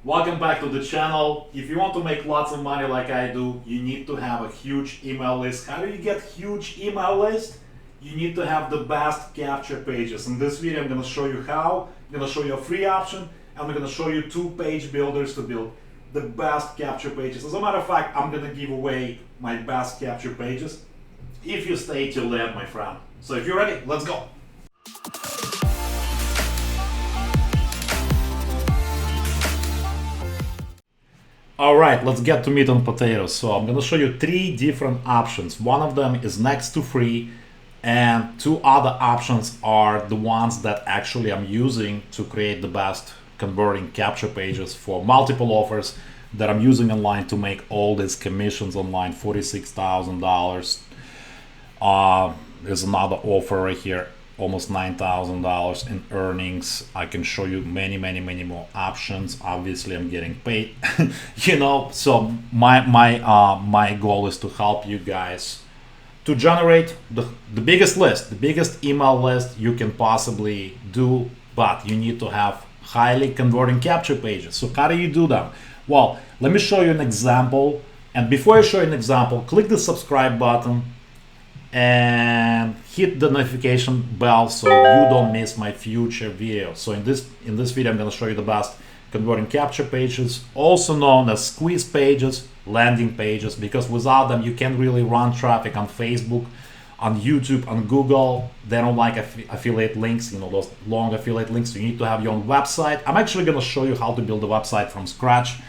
Welcome back to the channel. If you want to make lots of money like I do, you need to have a huge email list. How do you get huge email list? You need to have the best capture pages. In this video, I'm going to show you how. I'm going to show you a free option, and I'm going to show you 2 page builders to build the best capture pages. As a matter of fact, I'm going to give away my best capture pages if you stay till the end, my friend. So if you're ready, let's go. All right, let's get to meat and potatoes. So I'm gonna show you 3 different options. One of them is next to free, and 2 other options are the ones that actually I'm using to create the best converting capture pages for multiple offers that I'm using online to make all these commissions online, $46,000. There's another offer right here, almost $9,000 in earnings. I can show you many more options. Obviously I'm getting paid so my goal is to help you guys to generate the biggest list, the biggest email list you can possibly do, but you need to have highly converting capture pages. So how do you do that? Well, let me show you an example, and before I show you an example, click the subscribe button and hit the notification bell so you don't miss my future videos. So in this video, I'm going to show you the best converting capture pages, also known as squeeze pages, landing pages, because without them you can't really run traffic on Facebook, on YouTube, on Google. They don't like affiliate links, those long affiliate links. So you need to have your own website. I'm actually going to show you how to build a website from scratch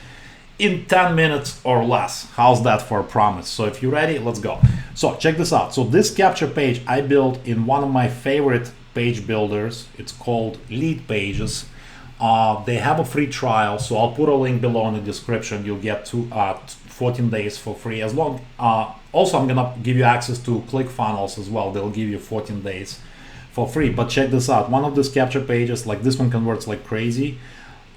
in 10 minutes or less. How's that for a promise? So if you're ready, let's go. So check this out. So this capture page I built in one of my favorite page builders. It's called Leadpages. They have a free trial, so I'll put a link below in the description. You'll get 14 days for free. Also, I'm gonna give you access to ClickFunnels as well. They'll give you 14 days for free. But check this out. One of these capture pages, like this one, converts like crazy.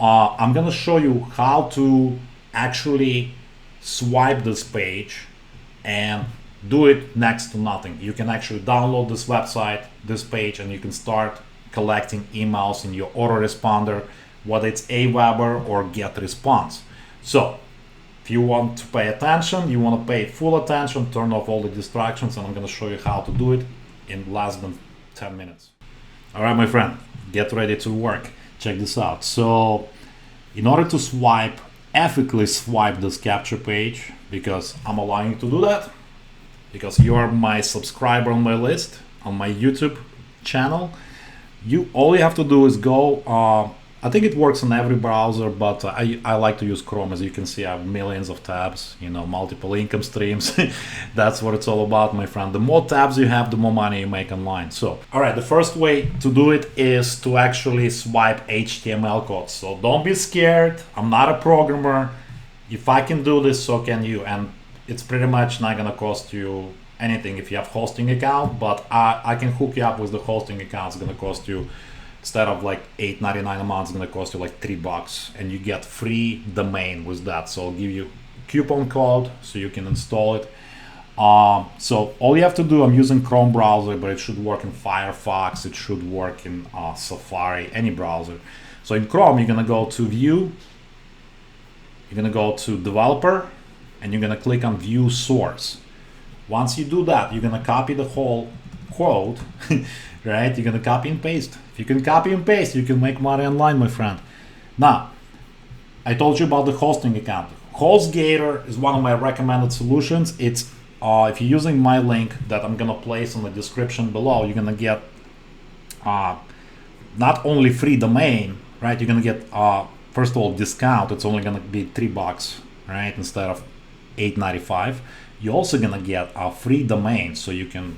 I'm gonna show you how to actually swipe this page and do it next to nothing. You can actually download this website, this page, and you can start collecting emails in your autoresponder, whether it's Aweber or GetResponse. So if you want to pay attention, you want to pay full attention, turn off all the distractions, and I'm going to show you how to do it in less than 10 minutes. All right, my friend, get ready to work. Check this out. So in order to ethically swipe this capture page, because I'm allowing you to do that, because you are my subscriber on my list, on my YouTube channel, all you have to do is go, I think it works on every browser, but I like to use Chrome. As you can see, I have millions of tabs, multiple income streams. That's what it's all about, my friend. The more tabs you have, the more money you make online. So, all right, the first way to do it is to actually swipe HTML code. So don't be scared. I'm not a programmer. If I can do this, so can you. And it's pretty much not gonna cost you anything if you have hosting account, but I can hook you up with the hosting account. It's gonna cost you, instead of like $8.99 a month, it's gonna cost you like $3, and you get free domain with that. So I'll give you coupon code so you can install it. So all you have to do, I'm using Chrome browser, but it should work in Firefox, it should work in Safari, any browser. So in Chrome, you're gonna go to View, you're gonna go to Developer, and you're gonna click on View Source. Once you do that, you're gonna copy the whole quote, right? You're gonna copy and paste. If you can copy and paste, you can make money online, my friend. Now, I told you about the hosting account. HostGator is one of my recommended solutions. It's if you're using my link that I'm gonna place in the description below, you're gonna get not only free domain, right? You're gonna get first of all discount. It's only gonna be $3, right, instead of $8.95. You're also gonna get a free domain, so you can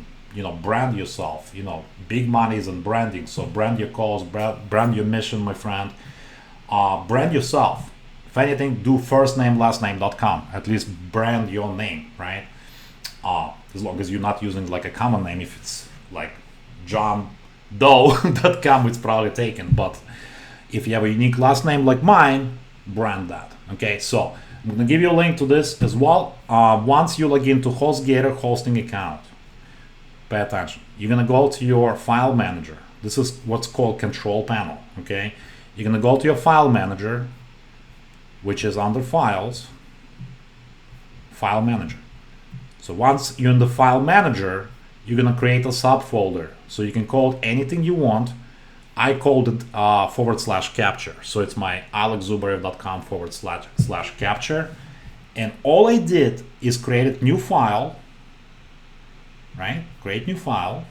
brand yourself. Big money is in branding. So brand your cause, brand your mission, my friend. Brand yourself. If anything, do firstname.lastname.com. At least brand your name, right? As long as you're not using like a common name. If it's like johndoe.com, it's probably taken. But if you have a unique last name like mine, brand that. Okay, so I'm gonna give you a link to this as well. Once you log into HostGator hosting account, pay attention. You're gonna go to your file manager. This is what's called control panel. Okay, you're gonna go to your file manager, which is under Files, File Manager. So once you're in the File Manager, you're gonna create a subfolder. So you can call it anything you want. I called it /capture. So it's my alexzubarev.com /capture. And all I did is create a new file, right? Create new file.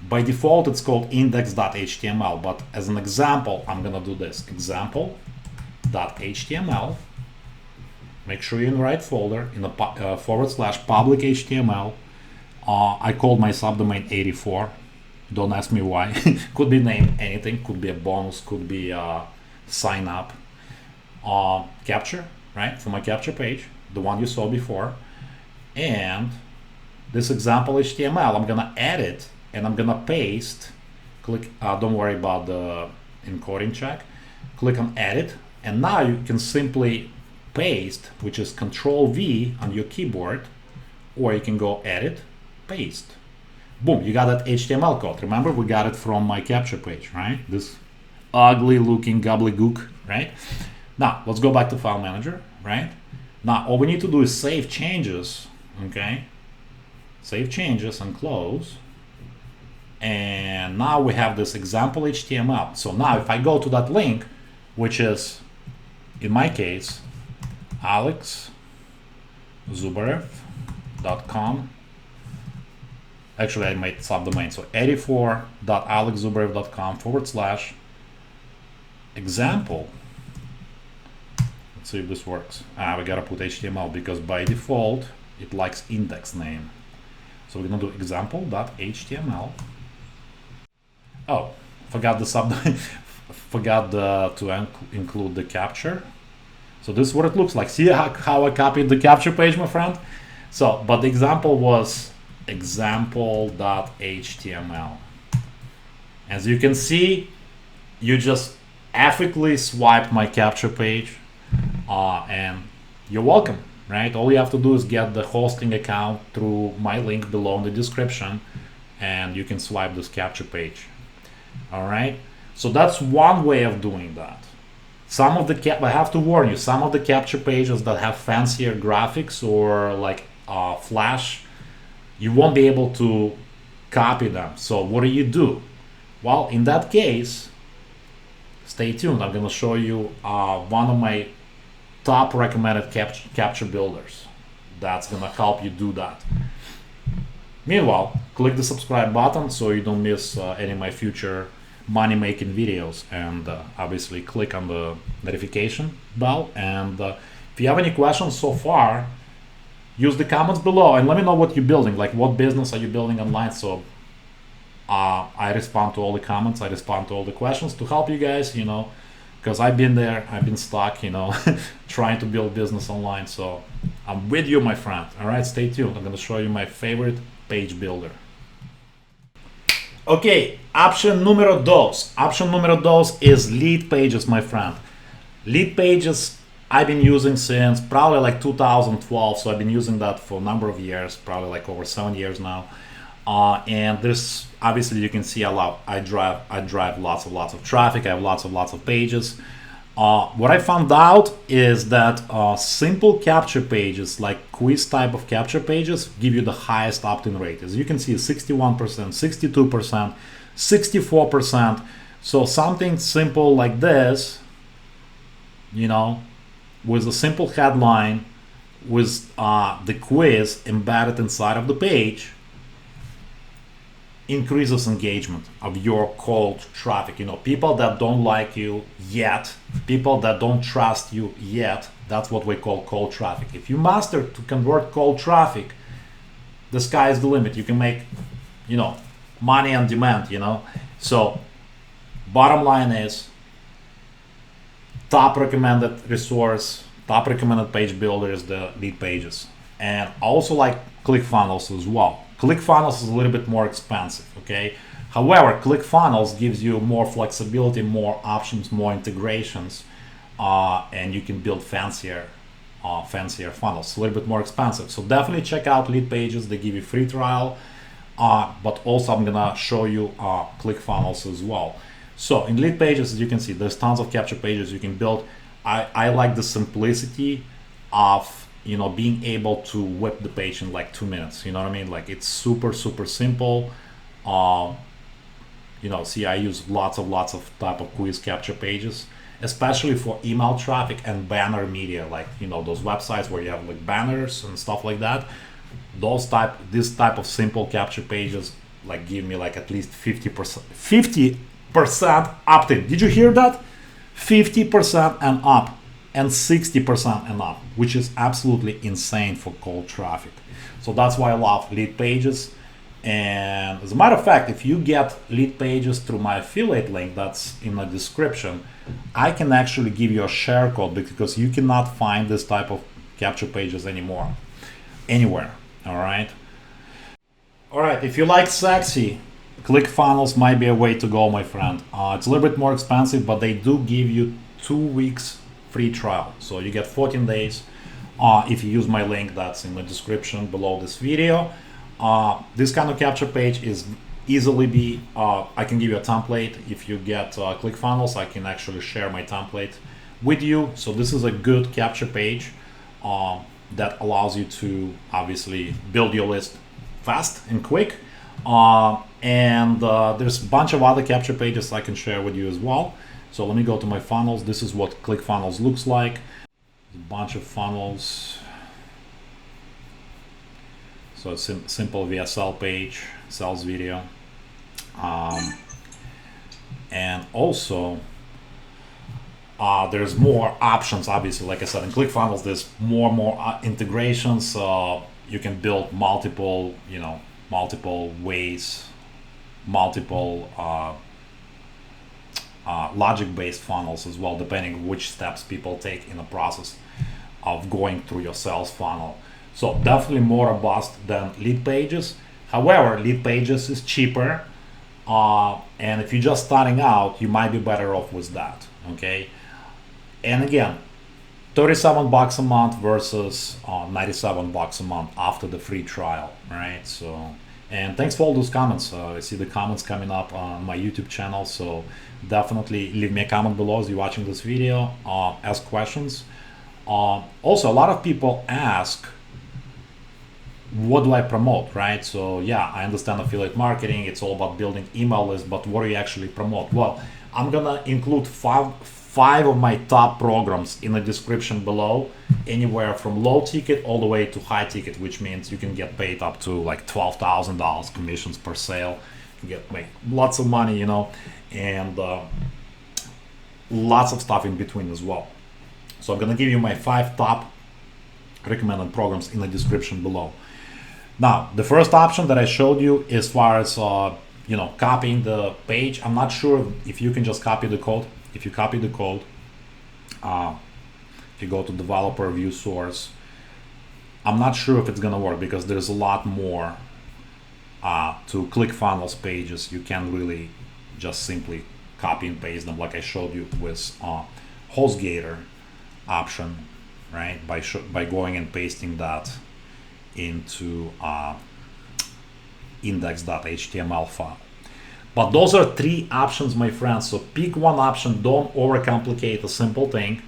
By default, it's called index.html, but as an example, I'm gonna do this, example.html. Make sure you're in the right folder, in the /public HTML. I called my subdomain 84. Don't ask me why. Could be named anything, could be a bonus, could be a sign up. Capture, right? For my capture page, the one you saw before. And this example HTML, I'm gonna edit and I'm gonna paste. Click, don't worry about the encoding check. Click on edit, and now you can simply paste, which is Control V on your keyboard, or you can go edit, paste. Boom, you got that HTML code. Remember, we got it from my capture page, right? This ugly looking gobbledygook, right? Now, let's go back to File Manager, right? Now, all we need to do is save changes, okay? Save changes and close. And now we have this example HTML. So now if I go to that link, which is, in my case, alexzubarev.com. Actually, I made subdomain. So 84.alexzubarev.com /example. Let's see if this works. We gotta put HTML because by default it likes index name. So we're gonna do example.html. Oh, forgot the subdomain. Forgot to include the capture. So this is what it looks like. See how I copied the capture page, my friend? So, but the example was example.html. As you can see, you just ethically swiped my capture page, and you're welcome, right? All you have to do is get the hosting account through my link below in the description, and you can swipe this capture page. All right, so that's one way of doing that. Some of the I have to warn you, some of the capture pages that have fancier graphics or like Flash, you won't be able to copy them. So what do? Well, in that case, stay tuned. I'm going to show you one of my top recommended capture builders that's going to help you do that. Meanwhile, click the subscribe button so you don't miss any of my future money making videos, and obviously click on the notification bell. And if you have any questions so far, use the comments below and let me know what you're building, like what business are you building online. So I respond to all the comments, I respond to all the questions to help you guys, you know, because I've been there, I've been stuck, you know, trying to build business online. So I'm with you, my friend. All right, stay tuned. I'm going to show you my favorite page builder. Okay, option numero dos. Option numero dos is Leadpages, my friend. Leadpages I've been using since probably like 2012, so I've been using that for a number of years, probably like over 7 years now. And this, obviously, you can see I drive lots of traffic. I have lots of pages. What I found out is that simple capture pages, like quiz type of capture pages, give you the highest opt-in rate. As you can see, 61%, 62%, 64%. So something simple like this, you know, with a simple headline, with the quiz embedded inside of the page, increases engagement of your cold traffic. You know, people that don't like you yet, people that don't trust you yet, that's what we call cold traffic. If you master to convert cold traffic, the sky is the limit. You can make, you know, money on demand, you know. So bottom line is, top recommended resource, top recommended page builder is the Leadpages. And I also like ClickFunnels as well. ClickFunnels is a little bit more expensive, okay? However, ClickFunnels gives you more flexibility, more options, more integrations, and you can build fancier funnels. It's a little bit more expensive. So definitely check out Leadpages. They give you free trial, but also I'm gonna show you ClickFunnels as well. So in Leadpages, as you can see, there's tons of capture pages. You can build I like the simplicity of, you know, being able to whip the page in like 2 minutes. You know what I mean? Like it's super super simple. Um, you know, see, I use lots of type of quiz capture pages, especially for email traffic and banner media, like, you know, those websites where you have like banners and stuff like that. This type of simple capture pages like give me like at least 50% opt-in. Did you hear that? 50% and up, and 60% and up, which is absolutely insane for cold traffic. So that's why I love Leadpages. And as a matter of fact, if you get Leadpages through my affiliate link that's in the description, I can actually give you a share code, because you cannot find this type of capture pages anymore, anywhere. All right. All right. If you like sexy, ClickFunnels might be a way to go, my friend. It's a little bit more expensive, but they do give you 2 weeks free trial. So you get 14 days if you use my link that's in the description below this video. This kind of capture page is easily be, I can give you a template. If you get ClickFunnels, I can actually share my template with you. So this is a good capture page that allows you to obviously build your list fast and quick. And there's a bunch of other capture pages I can share with you as well. So let me go to my funnels. This is what ClickFunnels looks like. A bunch of funnels. So it's simple VSL page, sales video. And also there's more options, obviously. Like I said, in ClickFunnels there's more integrations. You can build multiple, you know, multiple ways, multiple logic-based funnels as well, depending which steps people take in the process of going through your sales funnel. So definitely more robust than Leadpages. However, Leadpages is cheaper, and if you're just starting out, you might be better off with that. Okay, and again, 37 bucks a month versus 97 bucks a month after the free trial, right? So, and thanks for all those comments. I see the comments coming up on my YouTube channel, so definitely leave me a comment below as you're watching this video. Ask questions. Also, a lot of people ask, what do I promote, right? So yeah, I understand affiliate marketing, it's all about building email lists, but what do you actually promote? Well, I'm gonna include five of my top programs in the description below, anywhere from low ticket all the way to high ticket, which means you can get paid up to like $12,000 commissions per sale. You can make lots of money, you know, and lots of stuff in between as well. So I'm gonna give you my 5 top recommended programs in the description below. Now, the first option that I showed you, as far as you know, copying the page, I'm not sure if you can just copy the code. If you copy the code, if you go to developer view source, I'm not sure if it's gonna work, because there's a lot more to ClickFunnels pages. You can't really just simply copy and paste them like I showed you with HostGator option, right? By going and pasting that into index.html file. But those are 3 options, my friends. So pick one option. Don't overcomplicate a simple thing.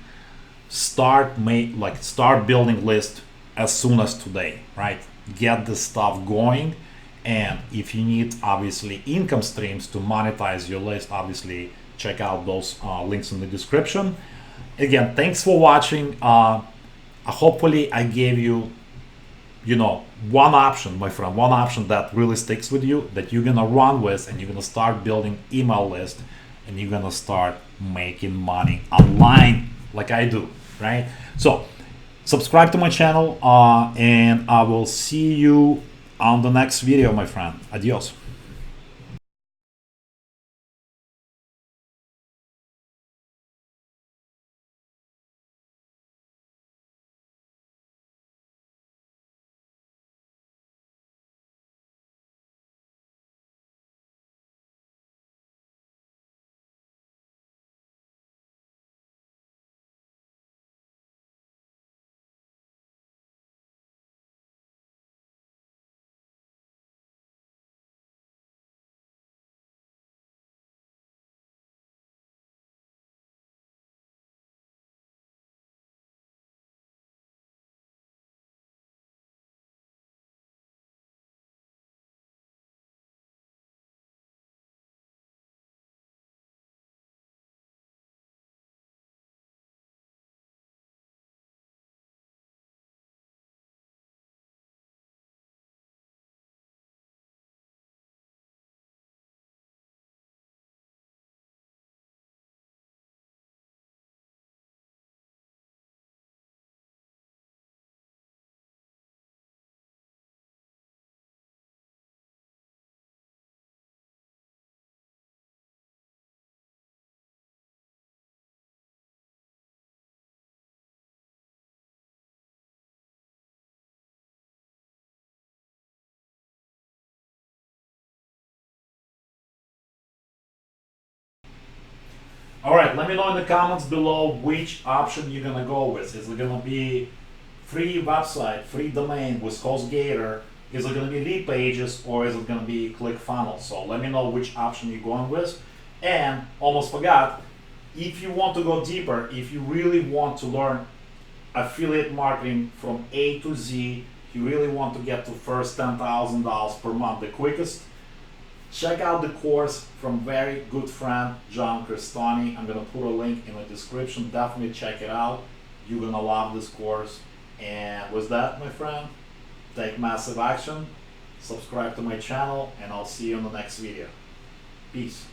Start building list as soon as today, right? Get this stuff going. And if you need obviously income streams to monetize your list, obviously check out those links in the description. Again, thanks for watching. Hopefully I gave you, you know, one option, my friend, one option that really sticks with you, that you're gonna run with, and you're gonna start building email list, and you're gonna start making money online like I do, right? So subscribe to my channel, and I will see you on the next video, my friend. Adios. All right, let me know in the comments below which option you're gonna go with. Is it gonna be free website, free domain with HostGator? Is it gonna be Leadpages, or is it gonna be ClickFunnels? So let me know which option you're going with. And almost forgot, if you want to go deeper, if you really want to learn affiliate marketing from A to Z, you really want to get to first $10,000 per month the quickest, check out the course from very good friend John Crestoni. I'm gonna put a link in the description. Definitely check it out. You're gonna love this course. And with that, my friend, take massive action, subscribe to my channel, and I'll see you in the next video. Peace.